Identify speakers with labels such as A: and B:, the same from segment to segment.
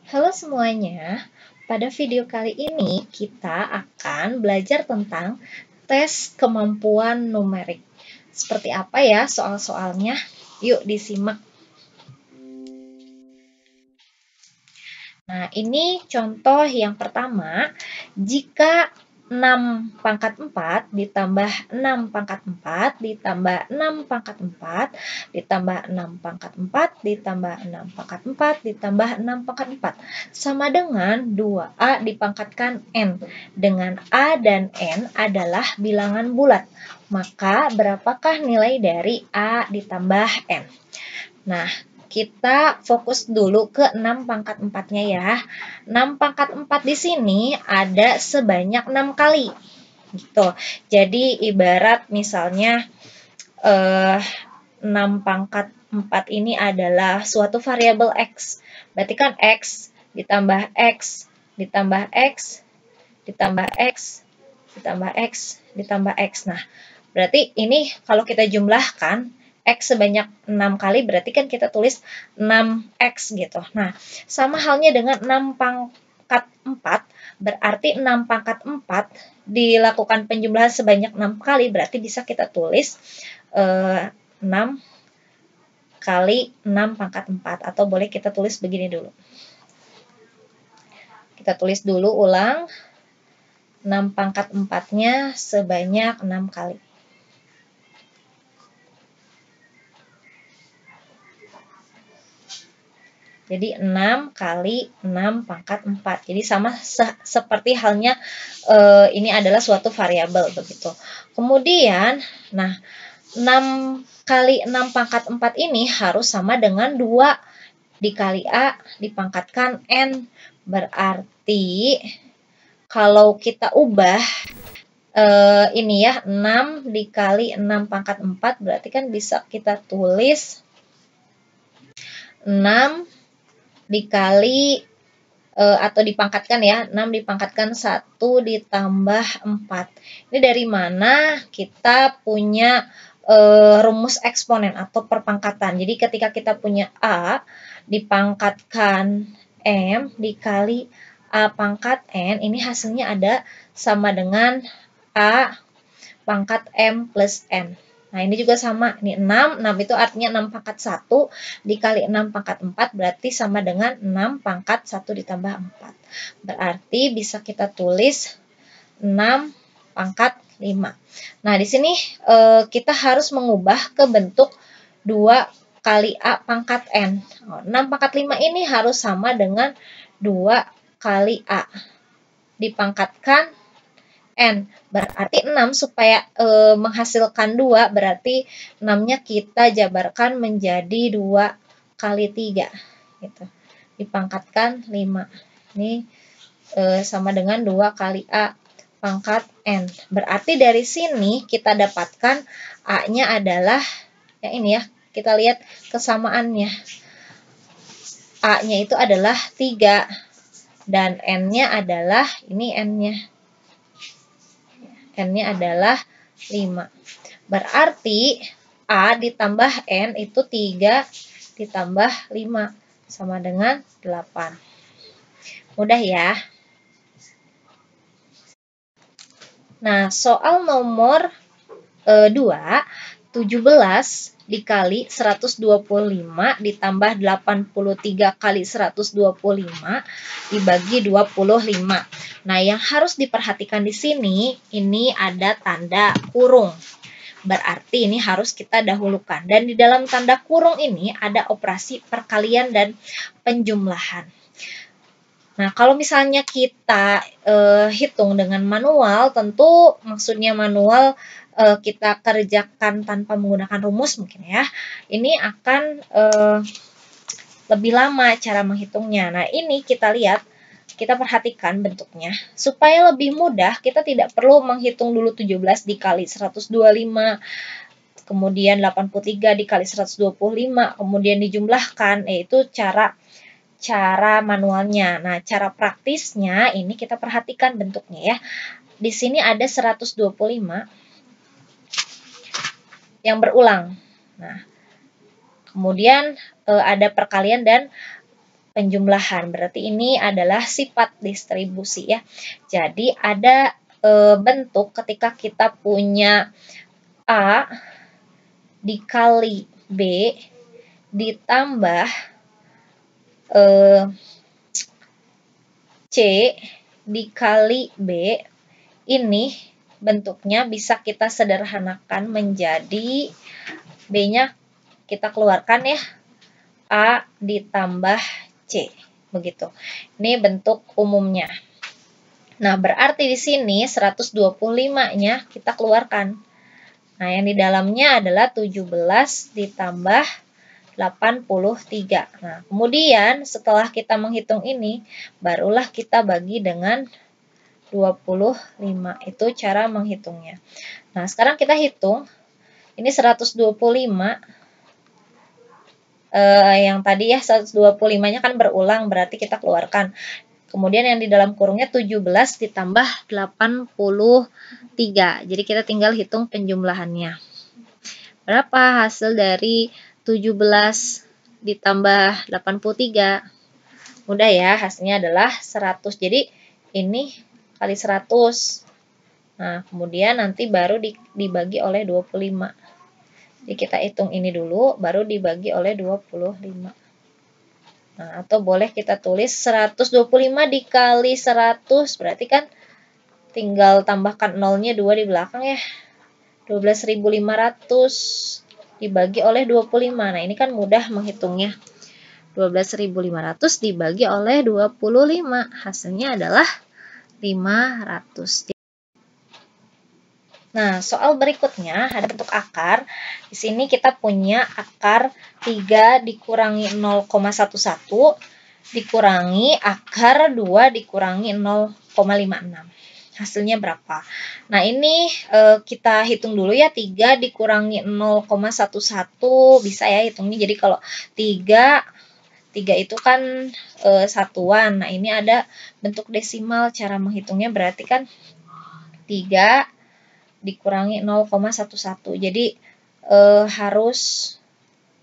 A: Halo semuanya, pada video kali ini kita akan belajar tentang tes kemampuan numerik. Seperti apa ya soal-soalnya? Yuk disimak. Nah, ini contoh yang pertama, jika 6 pangkat 4 ditambah 6 pangkat 4 ditambah 6 pangkat 4 ditambah 6 pangkat 4 ditambah 6 pangkat 4 ditambah 6 pangkat 4 sama dengan 2A dipangkatkan N. Dengan A dan N adalah bilangan bulat. Maka berapakah nilai dari A ditambah N? Nah, kita fokus dulu ke 6 pangkat 4-nya ya. 6 pangkat 4 di sini ada sebanyak 6 kali. Gitu. Jadi ibarat misalnya 6 pangkat 4 ini adalah suatu variabel X. Berarti kan X ditambah X ditambah X ditambah X ditambah X ditambah X. Nah, berarti ini kalau kita jumlahkan X sebanyak 6 kali, berarti kan kita tulis 6X gitu. Nah, sama halnya dengan 6 pangkat 4, berarti 6 pangkat 4 dilakukan penjumlahan sebanyak 6 kali, berarti bisa kita tulis 6 kali 6 pangkat 4, atau boleh kita tulis begini dulu. Kita tulis dulu ulang, 6 pangkat 4-nya sebanyak 6 kali. Jadi 6 kali 6 pangkat 4. Jadi sama seperti halnya ini adalah suatu variabel begitu. Kemudian, nah 6 kali 6 pangkat 4 ini harus sama dengan 2 dikali A dipangkatkan N. Berarti kalau kita ubah ini ya, 6 dikali 6 pangkat 4 berarti kan bisa kita tulis 6 dikali atau dipangkatkan ya, 6 dipangkatkan 1 ditambah 4. Ini dari mana kita punya rumus eksponen atau perpangkatan. Jadi ketika kita punya A dipangkatkan M dikali A pangkat N, ini hasilnya ada sama dengan A pangkat M plus N. Nah, ini juga sama. Ini 6. 6 itu artinya 6 pangkat 1 dikali 6 pangkat 4 berarti sama dengan 6 pangkat 1 ditambah 4. Berarti bisa kita tulis 6 pangkat 5. Nah, di sini kita harus mengubah ke bentuk 2 kali A pangkat N. 6 pangkat 5 ini harus sama dengan 2 kali A dipangkatkan N. Berarti 6 supaya menghasilkan 2, berarti 6-nya kita jabarkan menjadi 2 kali 3. Gitu. Dipangkatkan 5. Ini sama dengan 2 kali A pangkat N. Berarti dari sini kita dapatkan A-nya adalah, ya ini ya, kita lihat kesamaannya. A-nya itu adalah 3. Dan N-nya adalah, ini N-nya. N-nya adalah 5. Berarti A ditambah N itu 3 ditambah 5 sama dengan 8. Mudah ya. Nah, soal nomor 2, 17 dikali 125 ditambah 83 kali 125 dibagi 25. Nah, yang harus diperhatikan di sini, ini ada tanda kurung. Berarti ini harus kita dahulukan. Dan di dalam tanda kurung ini ada operasi perkalian dan penjumlahan. Nah, kalau misalnya kita hitung dengan manual, tentu maksudnya manual kita kerjakan tanpa menggunakan rumus mungkin ya. Ini akan lebih lama cara menghitungnya. Nah, ini kita lihat, kita perhatikan bentuknya. Supaya lebih mudah, kita tidak perlu menghitung dulu 17 dikali 125, kemudian 83 dikali 125, kemudian dijumlahkan, yaitu cara manualnya. Nah, cara praktisnya ini kita perhatikan bentuknya ya. Di sini ada 125 yang berulang. Nah, kemudian ada perkalian dan penjumlahan. Berarti ini adalah sifat distribusi ya. Jadi ada bentuk ketika kita punya A dikali B ditambah C dikali B, ini bentuknya bisa kita sederhanakan menjadi B-nya kita keluarkan ya, A ditambah C, begitu. Ini bentuk umumnya. Nah, berarti di sini 125-nya kita keluarkan. Nah, yang di dalamnya adalah 17 ditambah 83. Nah, kemudian setelah kita menghitung ini, barulah kita bagi dengan 25. Itu cara menghitungnya. Nah, sekarang kita hitung. Ini 125. Yang tadi ya 125-nya kan berulang, berarti kita keluarkan. Kemudian yang di dalam kurungnya 17 ditambah 83. Jadi kita tinggal hitung penjumlahannya. Berapa hasil dari 17 ditambah 83? Mudah ya, hasilnya adalah 100. Jadi ini kali 100. Nah, kemudian nanti baru dibagi oleh 25. Jadi kita hitung ini dulu, baru dibagi oleh 25. Nah, atau boleh kita tulis 125 dikali 100, berarti kan tinggal tambahkan nolnya 2 di belakang ya. 12.500 dibagi oleh 25. Nah, ini kan mudah menghitungnya. 12.500 dibagi oleh 25. Hasilnya adalah 500. Nah, soal berikutnya ada bentuk akar. Di sini kita punya akar 3 dikurangi 0,11 dikurangi akar 2 dikurangi 0,56. Hasilnya berapa? Nah, ini kita hitung dulu ya. 3 dikurangi 0,11 bisa ya hitungnya. Jadi kalau 3 itu kan satuan. Nah, ini ada bentuk desimal. Cara menghitungnya berarti kan 3 dikurangi 0,11. Jadi harus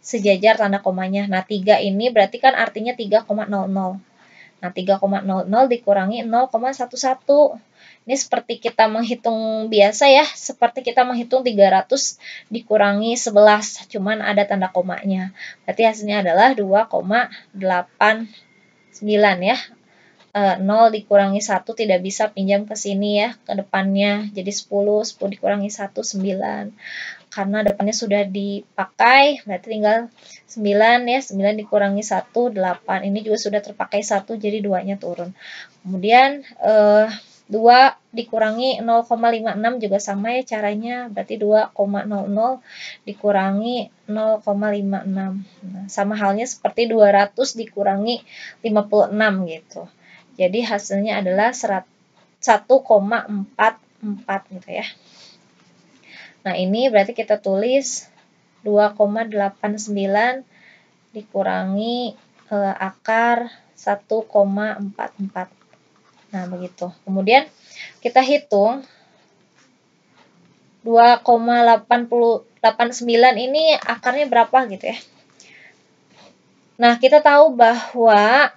A: sejajar tanda komanya. Nah, 3 ini berarti kan artinya 3,00. Nah, 3,00 dikurangi 0,11. Ini seperti kita menghitung biasa ya, seperti kita menghitung 300 dikurangi 11, cuman ada tanda komanya. Berarti hasilnya adalah 2,89 ya. 0 dikurangi 1 tidak bisa pinjam ke sini ya, ke depannya. Jadi 10 dikurangi 1, 9. Karena depannya sudah dipakai, berarti tinggal 9 ya. 9 dikurangi 1, 8. Ini juga sudah terpakai 1, jadi 2-nya turun. Kemudian 2 dikurangi 0,56 juga sama ya caranya. Berarti 2,00 dikurangi 0,56. Nah, sama halnya seperti 200 dikurangi 56 gitu. Jadi hasilnya adalah 1,44 gitu ya. Nah, ini berarti kita tulis 2,89 dikurangi akar 1,44. Nah, begitu. Kemudian kita hitung 2,89 ini akarnya berapa gitu ya. Nah, kita tahu bahwa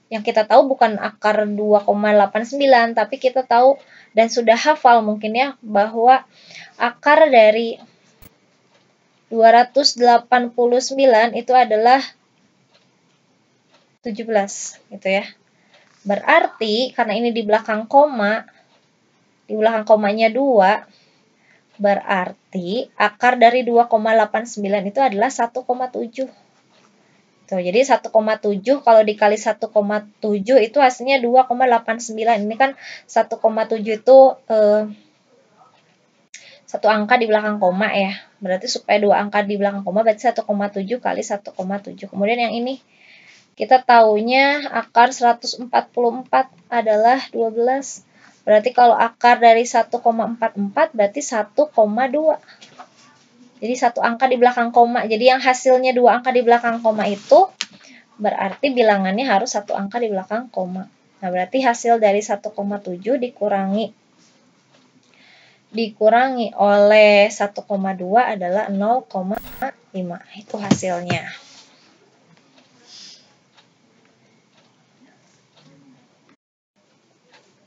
A: yang kita tahu bukan akar 2,89, tapi kita tahu dan sudah hafal mungkin ya bahwa akar dari 289 itu adalah 17 gitu ya. Berarti karena ini di belakang koma, di belakang komanya 2, berarti akar dari 2,89 itu adalah 1,7. Tuh, jadi 1,7 kalau dikali 1,7 itu hasilnya 2,89. Ini kan 1,7 itu satu angka di belakang koma ya. Berarti supaya 2 angka di belakang koma berarti 1,7 kali 1,7. Kemudian yang ini kita taunya akar 144 adalah 12. Berarti kalau akar dari 1,44 berarti 1,2. Jadi satu angka di belakang koma. Jadi yang hasilnya 2 angka di belakang koma itu berarti bilangannya harus 1 angka di belakang koma. Nah, berarti hasil dari 1,7 dikurangi oleh 1,2 adalah 0,5. Itu hasilnya.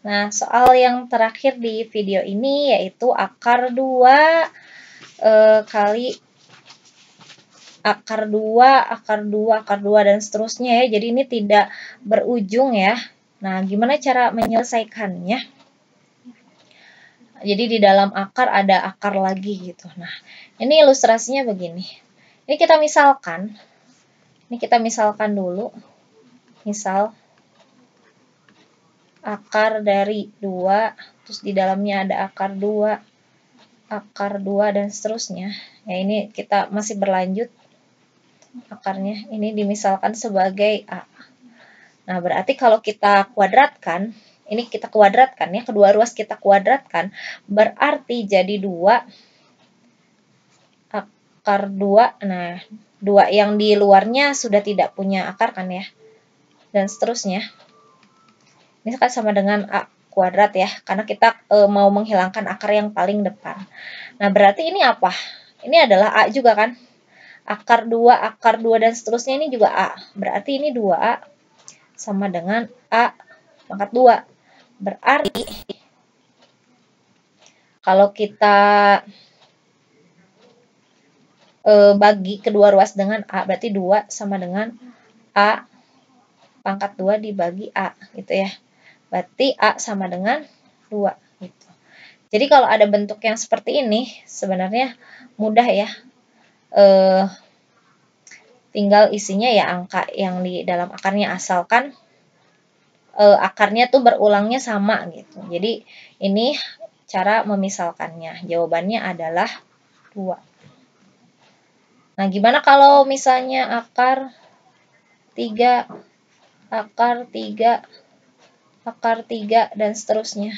A: Nah, soal yang terakhir di video ini yaitu akar 2 kali akar 2, akar 2, akar 2, dan seterusnya ya. Jadi ini tidak berujung ya. Nah, gimana cara menyelesaikannya? Jadi di dalam akar ada akar lagi gitu. Nah, ini ilustrasinya begini. Ini kita misalkan dulu. Misal akar dari 2, terus di dalamnya ada akar 2, dan seterusnya. Ya, ini kita masih berlanjut akarnya. Ini dimisalkan sebagai A. Nah, berarti kalau kita kuadratkan, ini kita kuadratkan ya, kedua ruas kita kuadratkan, berarti jadi 2 akar 2. Nah, 2 yang di luarnya sudah tidak punya akar kan ya. Dan seterusnya. Ini kan sama dengan A kuadrat ya, karena kita mau menghilangkan akar yang paling depan. Nah, berarti ini apa? Ini adalah A juga kan? Akar 2, dan seterusnya ini juga A. Berarti ini 2A sama dengan A pangkat 2. Berarti kalau kita bagi kedua ruas dengan A, berarti 2 sama dengan A pangkat 2 dibagi A gitu ya. Berarti A sama dengan 2 gitu. Jadi kalau ada bentuk yang seperti ini sebenarnya mudah ya. Tinggal isinya ya angka yang di dalam akarnya, asalkan akarnya tuh berulangnya sama gitu. Jadi ini cara memisalkannya. Jawabannya adalah 2. Nah, gimana kalau misalnya akar 3, akar 3, akar 3, dan seterusnya?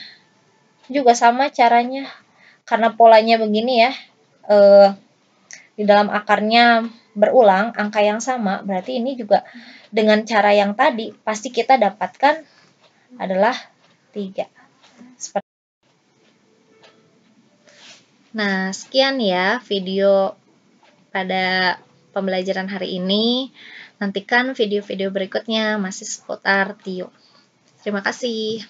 A: Juga sama caranya. Karena polanya begini ya, di dalam akarnya berulang angka yang sama, berarti ini juga dengan cara yang tadi pasti kita dapatkan adalah 3. Nah, sekian ya video pada pembelajaran hari ini. Nantikan video-video berikutnya masih seputar TIO. Terima kasih.